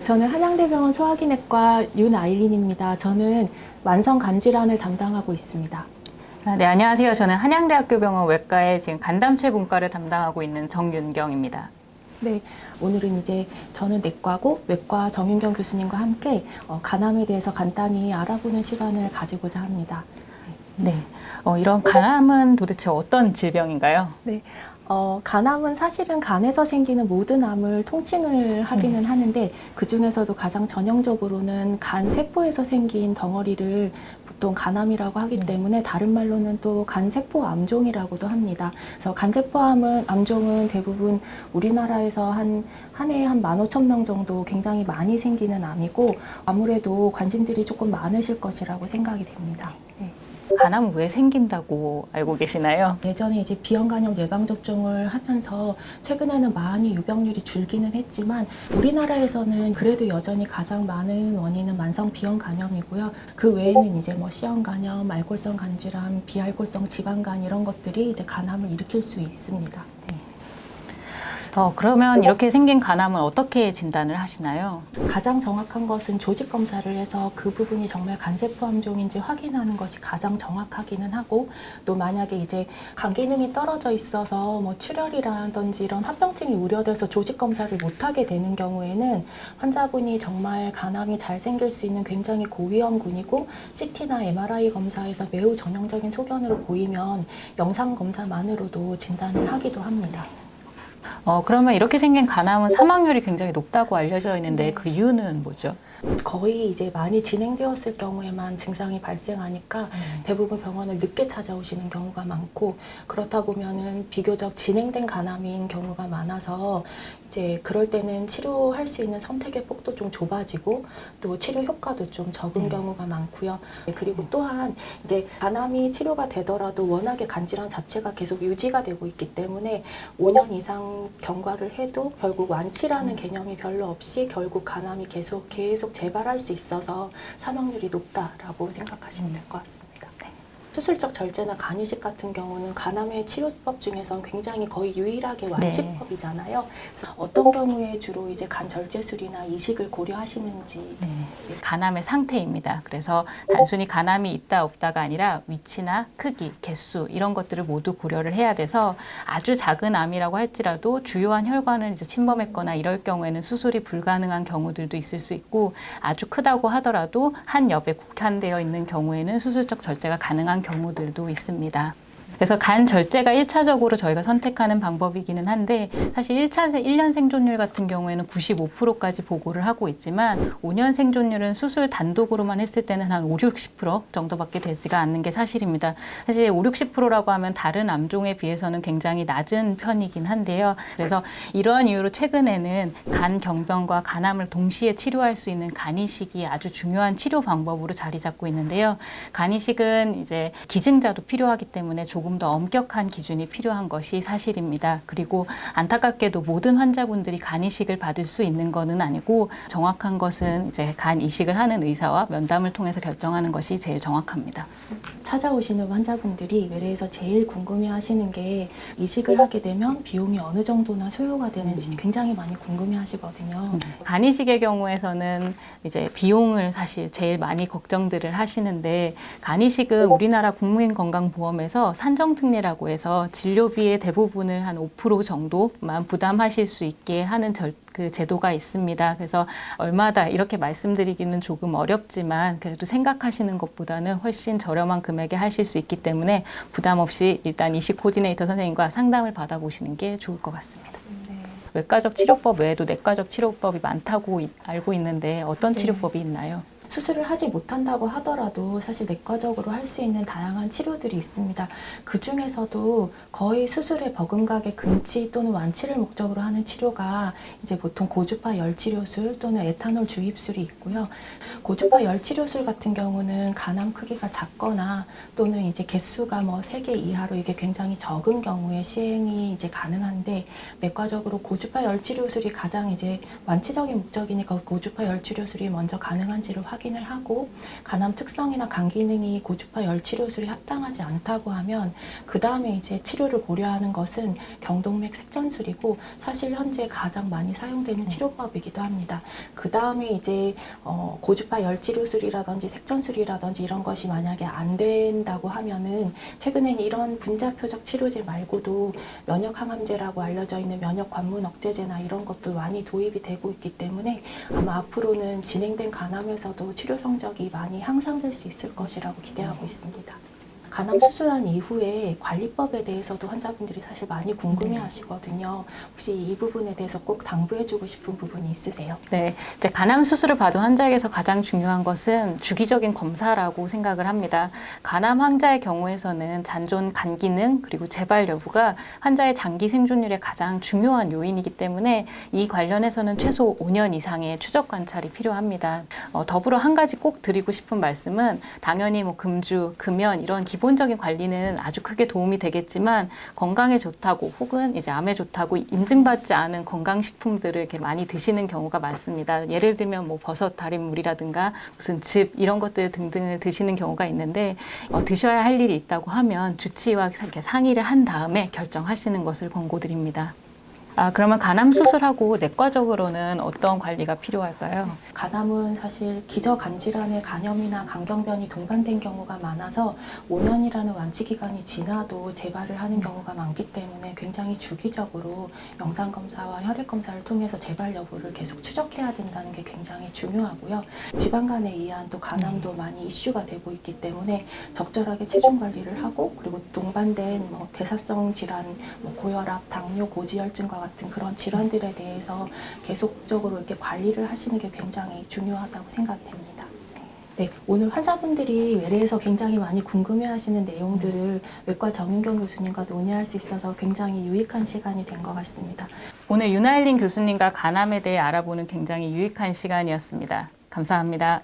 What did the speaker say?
저는 한양대병원 소화기내과 윤아일린입니다. 저는 만성 간 질환을 담당하고 있습니다. 네, 안녕하세요. 저는 한양대학교 병원 외과에 지금 간담체 분과를 담당하고 있는 정윤경입니다. 네, 오늘은 이제 저는 내과고 외과 정윤경 교수님과 함께 간암에 대해서 간단히 알아보는 시간을 가지고자 합니다. 네, 이런 간암은 도대체 어떤 질병인가요? 네, 간암은 사실은 간에서 생기는 모든 암을 통칭을 하기는 하는데 그 중에서도 가장 전형적으로는 간 세포에서 생긴 덩어리를 보통 간암이라고 하기 때문에 다른 말로는 또 간세포 암종이라고도 합니다. 그래서 간세포 암종은 대부분 우리나라에서 한 해에 한 15,000명 정도 굉장히 많이 생기는 암이고 아무래도 관심들이 조금 많으실 것이라고 생각이 됩니다. 네. 간암은 왜 생긴다고 알고 계시나요? 예전에 이제 비형간염 예방접종을 하면서 최근에는 많이 유병률이 줄기는 했지만 우리나라에서는 그래도 여전히 가장 많은 원인은 만성 비형간염이고요. 그 외에는 이제 뭐 C형간염, 알코올성 간질환, 비알코올성 지방간 이런 것들이 이제 간암을 일으킬 수 있습니다. 그러면 이렇게 생긴 간암은 어떻게 진단을 하시나요? 가장 정확한 것은 조직 검사를 해서 그 부분이 정말 간세포 암종인지 확인하는 것이 가장 정확하기는 하고 또 만약에 이제 간 기능이 떨어져 있어서 뭐 출혈이라든지 이런 합병증이 우려돼서 조직 검사를 못하게 되는 경우에는 환자분이 정말 간암이 잘 생길 수 있는 굉장히 고위험군이고 CT나 MRI 검사에서 매우 전형적인 소견으로 보이면 영상 검사만으로도 진단을 하기도 합니다. 그러면 이렇게 생긴 간암은 사망률이 굉장히 높다고 알려져 있는데 그 이유는 뭐죠? 거의 이제 많이 진행되었을 경우에만 증상이 발생하니까 대부분 병원을 늦게 찾아오시는 경우가 많고 그렇다 보면은 비교적 진행된 간암인 경우가 많아서 이제 그럴 때는 치료할 수 있는 선택의 폭도 좀 좁아지고 또 치료 효과도 좀 적은 경우가 많고요. 그리고 또한 이제 간암이 치료가 되더라도 워낙에 간질환 자체가 계속 유지가 되고 있기 때문에 5년 이상 경과를 해도 결국 완치라는 개념이 별로 없이 결국 간암이 계속 재발할 수 있어서 사망률이 높다라고 생각하시면 될 것 같습니다. 수술적 절제나 간이식 같은 경우는 간암의 치료법 중에서 굉장히 거의 유일하게 완치법이잖아요. 그래서 어떤 경우에 주로 이제 간 절제술이나 이식을 고려하시는지. 간암의 상태입니다. 그래서 단순히 간암이 있다 없다가 아니라 위치나 크기, 개수 이런 것들을 모두 고려를 해야 돼서 아주 작은 암이라고 할지라도 주요한 혈관을 이제 침범했거나 이럴 경우에는 수술이 불가능한 경우들도 있을 수 있고 아주 크다고 하더라도 한 엽에 국한되어 있는 경우에는 수술적 절제가 가능한 경우들도 있습니다. 그래서 간 절제가 1차적으로 저희가 선택하는 방법이기는 한데 사실 1년 생존율 같은 경우에는 95%까지 보고를 하고 있지만 5년 생존율은 수술 단독으로만 했을 때는 한 5, 60% 정도밖에 되지가 않는 게 사실입니다. 사실 5, 60%라고 하면 다른 암종에 비해서는 굉장히 낮은 편이긴 한데요. 그래서 이러한 이유로 최근에는 간 경변과 간암을 동시에 치료할 수 있는 간이식이 아주 중요한 치료 방법으로 자리 잡고 있는데요. 간이식은 이제 기증자도 필요하기 때문에 조금 더 엄격한 기준이 필요한 것이 사실입니다. 그리고 안타깝게도 모든 환자분들이 간 이식을 받을 수 있는 것은 아니고 정확한 것은 이제 간 이식을 하는 의사와 면담을 통해서 결정하는 것이 제일 정확합니다. 찾아오시는 환자분들이 외래에서 제일 궁금해하시는 게 이식을 하게 되면 비용이 어느 정도나 소요가 되는지 굉장히 많이 궁금해하시거든요. 간 이식의 경우에서는 이제 비용을 사실 제일 많이 걱정들을 하시는데 간 이식은 우리나라 국민건강보험에서 산정특례라고 해서 진료비의 대부분을 한 5% 정도만 부담하실 수 있게 하는 그 제도가 있습니다. 그래서 얼마다 이렇게 말씀드리기는 조금 어렵지만 그래도 생각하시는 것보다는 훨씬 저렴한 금액에 하실 수 있기 때문에 부담 없이 일단 이식 코디네이터 선생님과 상담을 받아보시는 게 좋을 것 같습니다. 외과적 치료법 외에도 내과적 치료법이 많다고 알고 있는데 어떤 치료법이 있나요? 수술을 하지 못한다고 하더라도 사실 내과적으로 할 수 있는 다양한 치료들이 있습니다. 그 중에서도 거의 수술에 버금가게 금치 또는 완치를 목적으로 하는 치료가 이제 보통 고주파 열치료술 또는 에탄올 주입술이 있고요. 고주파 열치료술 같은 경우는 간암 크기가 작거나 또는 이제 개수가 뭐 3개 이하로 이게 굉장히 적은 경우에 시행이 이제 가능한데 내과적으로 고주파 열치료술이 가장 이제 완치적인 목적이니까 고주파 열치료술이 먼저 가능한지를 확인 확인을 하고 간암 특성이나 간 기능이 고주파 열 치료술이 합당하지 않다고 하면 그 다음에 이제 치료를 고려하는 것은 경동맥 색전술이고 사실 현재 가장 많이 사용되는 치료법이기도 합니다. 그 다음에 이제 고주파 열 치료술이라든지 색전술이라든지 이런 것이 만약에 안 된다고 하면은 최근엔 이런 분자표적 치료제 말고도 면역 항암제라고 알려져 있는 면역 관문 억제제나 이런 것도 많이 도입이 되고 있기 때문에 아마 앞으로는 진행된 간암에서도 치료 성적이 많이 향상될 수 있을 것이라고 기대하고 있습니다. 간암 수술한 이후에 관리법에 대해서도 환자분들이 사실 많이 궁금해 하시거든요. 혹시 이 부분에 대해서 꼭 당부해주고 싶은 부분이 있으세요? 네, 이제 간암 수술을 받은 환자에게서 가장 중요한 것은 주기적인 검사라고 생각을 합니다. 간암 환자의 경우에서는 잔존 간 기능 그리고 재발 여부가 환자의 장기 생존율의 가장 중요한 요인이기 때문에 이 관련해서는 최소 5년 이상의 추적 관찰이 필요합니다. 더불어 한 가지 꼭 드리고 싶은 말씀은 당연히 뭐 금주, 금연 이런 기본적인 관리는 아주 크게 도움이 되겠지만 건강에 좋다고 혹은 이제 암에 좋다고 인증받지 않은 건강식품들을 이렇게 많이 드시는 경우가 많습니다. 예를 들면 뭐 버섯 달인물이라든가 무슨 즙 이런 것들 등등을 드시는 경우가 있는데 드셔야 할 일이 있다고 하면 주치의와 이렇게 상의를 한 다음에 결정하시는 것을 권고드립니다. 그러면 간암 수술하고 내과적으로는 어떤 관리가 필요할까요? 간암은 사실 기저간 질환의 간염이나 간경변이 동반된 경우가 많아서 5년이라는 완치 기간이 지나도 재발을 하는 경우가 많기 때문에 굉장히 주기적으로 영상 검사와 혈액 검사를 통해서 재발 여부를 계속 추적해야 된다는 게 굉장히 중요하고요. 지방간에 의한 또 간암도 많이 이슈가 되고 있기 때문에 적절하게 체중 관리를 하고 그리고 동반된 뭐 대사성 질환, 뭐 고혈압, 당뇨, 고지혈증과 같은 그런 질환들에 대해서 계속적으로 이렇게 관리를 하시는 게 굉장히 중요하다고 생각됩니다. 네, 오늘 환자분들이 외래에서 굉장히 많이 궁금해하시는 내용들을 외과 정윤경 교수님과 논의할 수 있어서 굉장히 유익한 시간이 된 것 같습니다. 오늘 윤하일린 교수님과 간암에 대해 알아보는 굉장히 유익한 시간이었습니다. 감사합니다.